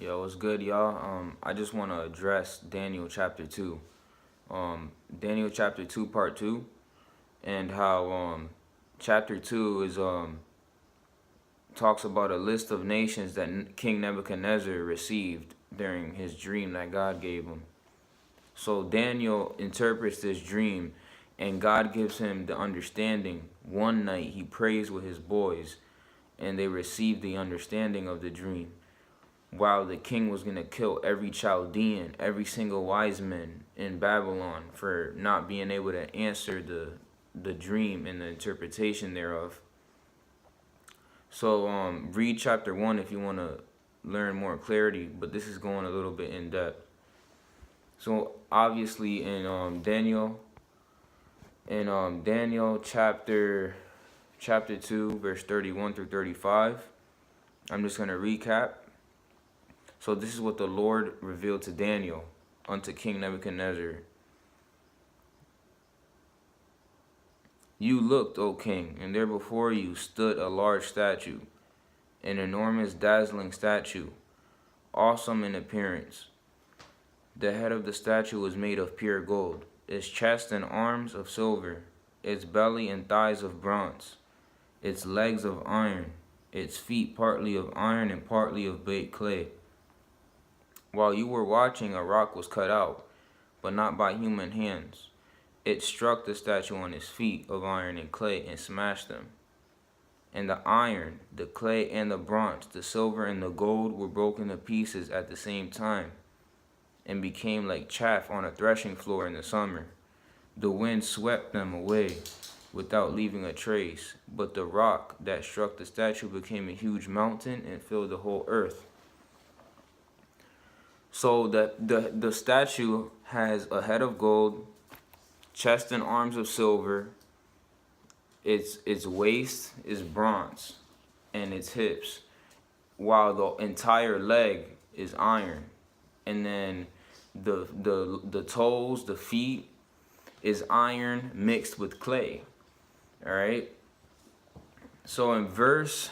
Yo, what's good, y'all? I just want to address Daniel chapter 2. Daniel chapter 2, part 2, and how chapter 2 is talks about a list of nations that King Nebuchadnezzar received during his dream that God gave him. So Daniel interprets this dream, and God gives him the understanding. One night he prays with his boys, and they receive the understanding of the dream. While the king was going to kill every Chaldean, every single wise man in Babylon for not being able to answer the dream and the interpretation thereof. So read chapter 1 if you want to learn more clarity, but this is going a little bit in depth. So obviously in Daniel chapter 2 verse 31 through 35, I'm just going to recap. So this is what the Lord revealed to Daniel unto King Nebuchadnezzar. You looked, O king, and there before you stood a large statue, an enormous dazzling statue, awesome in appearance. The head of the statue was made of pure gold, its chest and arms of silver, its belly and thighs of bronze, its legs of iron, its feet partly of iron and partly of baked clay. While you were watching, a rock was cut out, but not by human hands. It struck the statue on its feet of iron and clay and smashed them. And the iron, the clay, and the bronze, the silver, and the gold were broken to pieces at the same time and became like chaff on a threshing floor in the summer. The wind swept them away without leaving a trace, but the rock that struck the statue became a huge mountain and filled the whole earth. So the statue has a head of gold, chest and arms of silver, its waist is bronze, and its hips, while the entire leg is iron. And then the toes, the feet, is iron mixed with clay. Alright? So in verse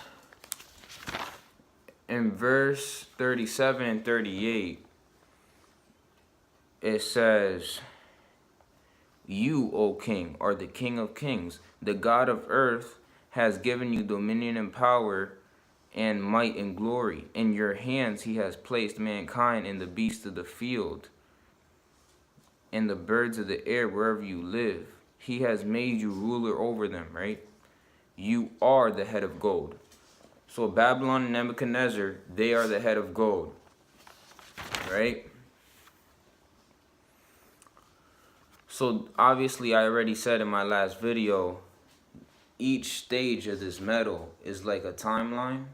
37 and 38, it says, You, O king, are the King of kings. The God of earth has given you dominion and power and might and glory. In your hands he has placed mankind and the beasts of the field and the birds of the air wherever you live. He has made you ruler over them, right? You are the head of gold. So Babylon and Nebuchadnezzar, they are the head of gold, right? So obviously I already said in my last video, each stage of this metal is like a timeline.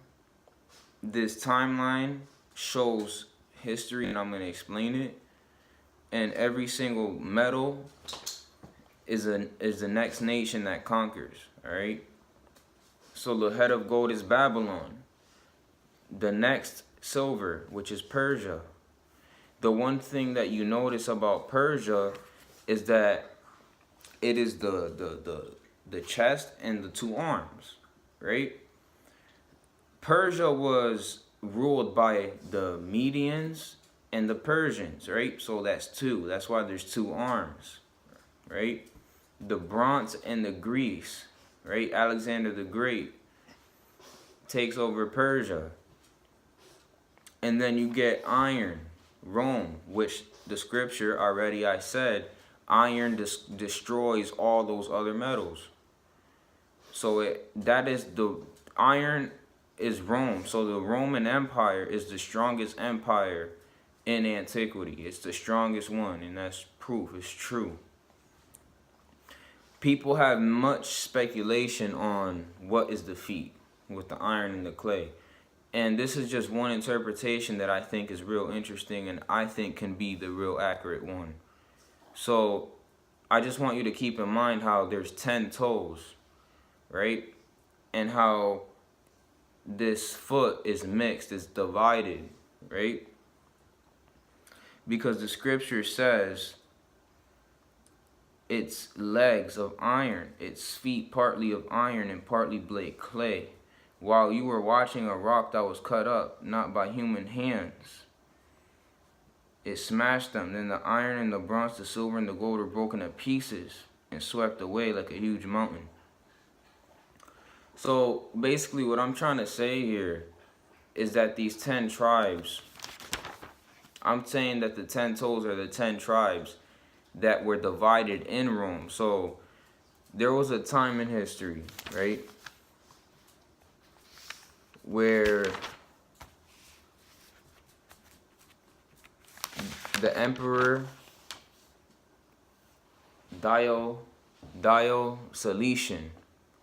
This timeline shows history, and I'm going to explain it. And every single metal is the next nation that conquers, all right? So the head of gold is Babylon. The next, silver, which is Persia. The one thing that you notice about Persia is that it is the chest and the two arms, right? Persia was ruled by the Medians and the Persians, right? So that's two. That's why there's two arms, right? The Bronze and the Greece, right? Alexander the Great takes over Persia. And then you get iron, Rome, which the scripture already I said, iron destroys all those other metals. So that is the iron is Rome. So the Roman Empire is the strongest empire in antiquity. It's the strongest one, and that's proof. It's true. People have much speculation on what is the feat with the iron and the clay. And this is just one interpretation that I think is real interesting and I think can be the real accurate one. So I just want you to keep in mind how there's 10 toes, right? And how this foot is mixed, is divided, right? Because the scripture says its legs of iron, its feet partly of iron and partly baked clay. while you were watching a rock that was cut up, not by human hands. It smashed them. Then the iron and the bronze, the silver and the gold were broken to pieces and swept away like a huge mountain. So basically what I'm trying to say here is that these 10 tribes, I'm saying that the 10 toes are the 10 tribes that were divided in Rome. So there was a time in history, right, where the emperor Diocletian,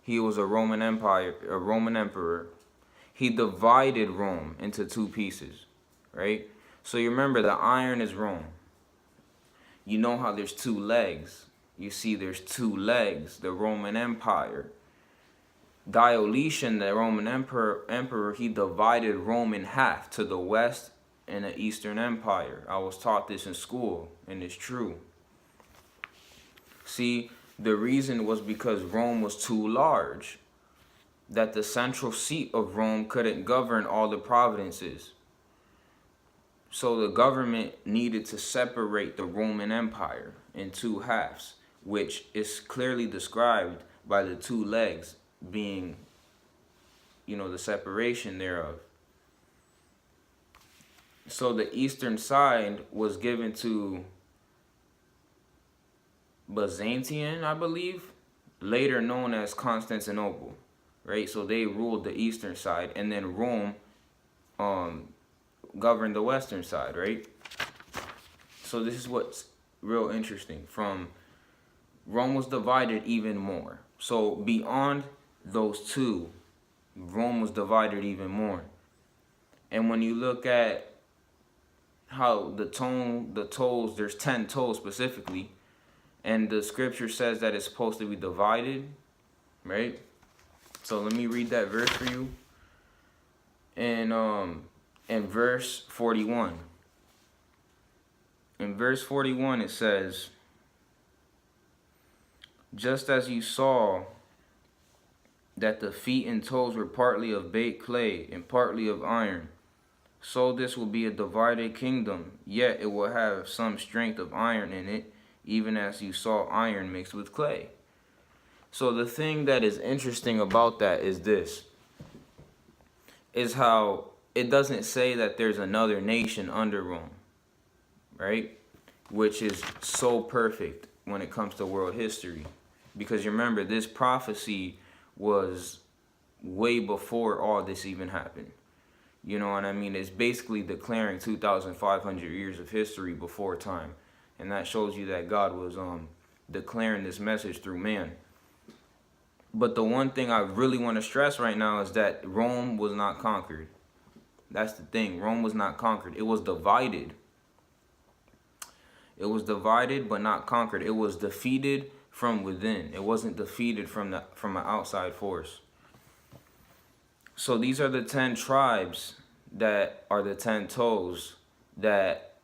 he was a Roman emperor. He divided Rome into 2 pieces, right? So you remember the iron is Rome. You know how there's 2 legs. You see there's 2 legs, the Roman Empire. Diocletian, the Roman emperor, he divided Rome in half to the west and the Eastern Empire. I was taught this in school, and it's true. See, the reason was because Rome was too large, that the central seat of Rome couldn't govern all the provinces. So the government needed to separate the Roman Empire in 2 halves, which is clearly described by the 2 legs being, you know, the separation thereof. So the eastern side was given to Byzantium, I believe, later known as Constantinople, right? So they ruled the eastern side, and then Rome governed the western side, right? So this is what's real interesting. From Rome was divided even more. So beyond those 2, Rome was divided even more. And when you look at how the toes, there's 10 toes specifically, and the scripture says that it's supposed to be divided, right? So let me read that verse for you. In verse 41. In verse 41 it says, just as you saw that the feet and toes were partly of baked clay and partly of iron, so this will be a divided kingdom, yet it will have some strength of iron in it, even as you saw iron mixed with clay. So the thing that is interesting about that is this, is how it doesn't say that there's another nation under Rome, right? Which is so perfect when it comes to world history. Because you remember, this prophecy was way before all this even happened. You know what I mean? It's basically declaring 2,500 years of history before time. And that shows you that God was declaring this message through man. But the one thing I really want to stress right now is that Rome was not conquered. That's the thing. Rome was not conquered. It was divided. It was divided but not conquered. It was defeated from within. It wasn't defeated from an outside force. So these are the 10 tribes that are the 10 toes that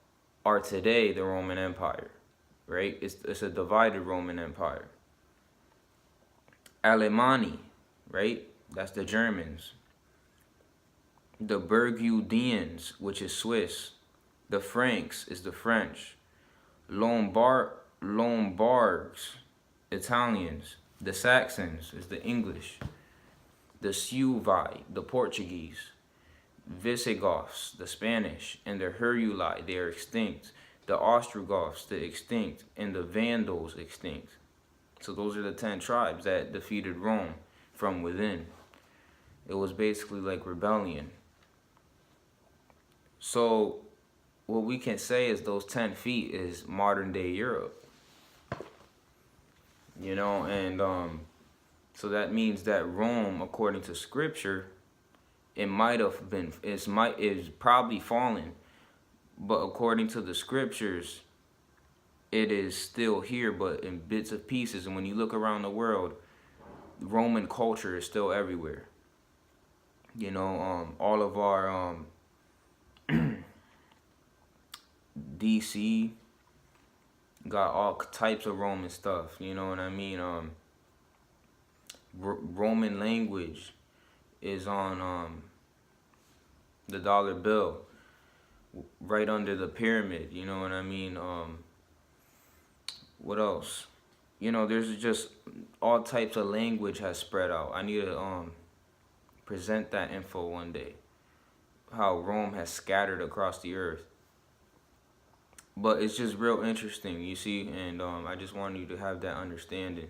are today the Roman Empire, right? It's a divided Roman Empire. Alemanni, right? That's the Germans. The Burgundians, which is Swiss. The Franks is the French. Lombards, Italians. The Saxons is the English. The Suevi, the Portuguese. Visigoths, the Spanish. And the Heruli, they are extinct. The Ostrogoths, the extinct. And the Vandals, extinct. So those are the 10 tribes that defeated Rome from within. It was basically like rebellion. So what we can say is those 10 feet is modern day Europe. You know, and so that means that Rome, according to scripture, is probably fallen, but according to the scriptures, it is still here, but in bits of pieces. And when you look around the world, Roman culture is still everywhere. You know, all of our DC got all types of Roman stuff. You know what I mean? Roman language is on the dollar bill, right under the pyramid. You know what I mean? What else? You know, there's just all types of language has spread out. I need to present that info one day. How Rome has scattered across the earth. But it's just real interesting, you see, and I just wanted you to have that understanding.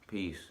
Peace.